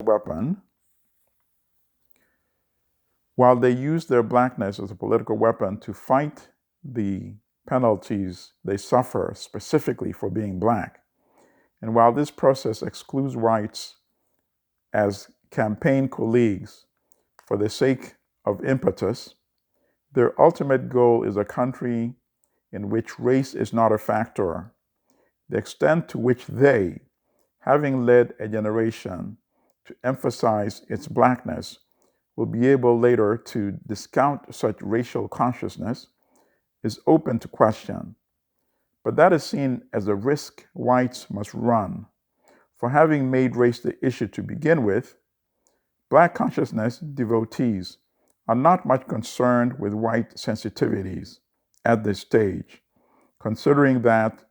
weapon, while they use their blackness as a political weapon to fight the penalties they suffer specifically for being black, and while this process excludes whites as campaign colleagues for the sake of impetus, their ultimate goal is a country in which race is not a factor. The extent to which they, having led a generation to emphasize its blackness, will be able later to discount such racial consciousness is open to question. But that is seen as a risk whites must run. For having made race the issue to begin with, black consciousness devotees are not much concerned with white sensitivities at this stage, considering that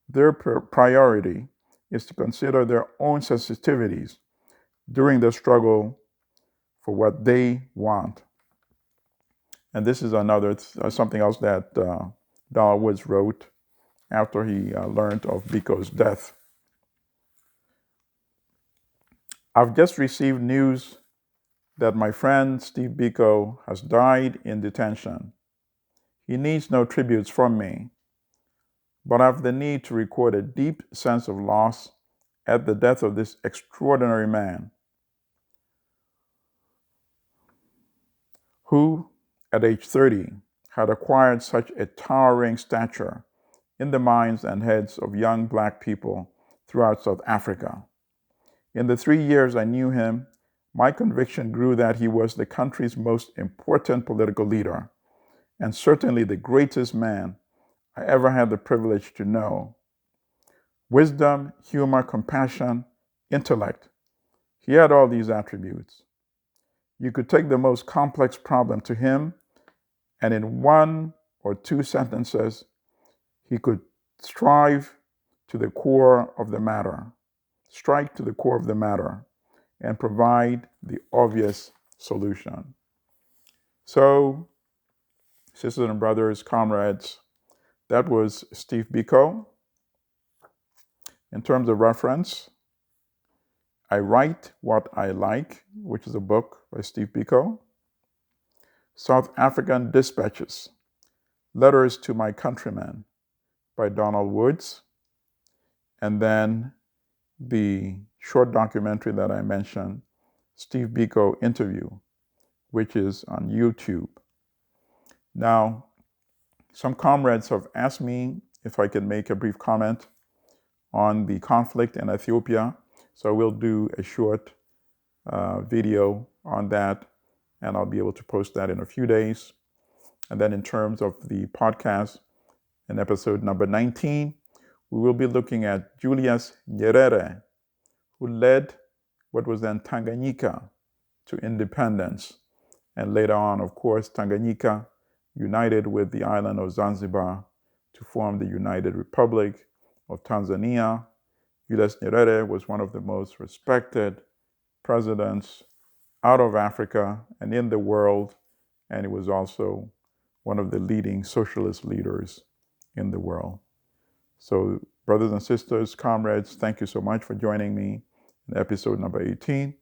their priority is to consider their own sensitivities during the struggle for what they want. And this is something else that Donald Woods wrote after he learned of Biko's death. I've just received news that my friend Steve Biko has died in detention. He needs no tributes from me, but I have the need to record a deep sense of loss at the death of this extraordinary man who, at age 30, had acquired such a towering stature in the minds and heads of young black people throughout South Africa. In the 3 years I knew him, my conviction grew that he was the country's most important political leader, and certainly the greatest man I ever had the privilege to know. Wisdom, humor, compassion, intellect. He had all these attributes. You could take the most complex problem to him, and in 1 or 2 sentences, he could strike to the core of the matter, and provide the obvious solution. So, sisters and brothers, comrades, that was Steve Biko. In terms of reference, I Write What I Like, which is a book by Steve Biko. South African Dispatches, Letters to My Countrymen by Donald Woods. And then the short documentary that I mentioned, Steve Biko Interview, which is on YouTube. Now, some comrades have asked me if I can make a brief comment on the conflict in Ethiopia. So we'll do a short video on that, and I'll be able to post that in a few days. And then in terms of the podcast, in episode number 19, we will be looking at Julius Nyerere, who led what was then Tanganyika to independence. And later on, of course, Tanganyika united with the island of Zanzibar to form the United Republic of Tanzania. Julius Nyerere was one of the most respected presidents out of Africa and in the world, and he was also one of the leading socialist leaders in the world. So, brothers and sisters, comrades, thank you so much for joining me in episode number 18.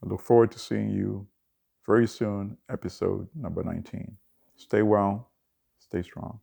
I look forward to seeing you very soon, episode number 19. Stay well, stay strong.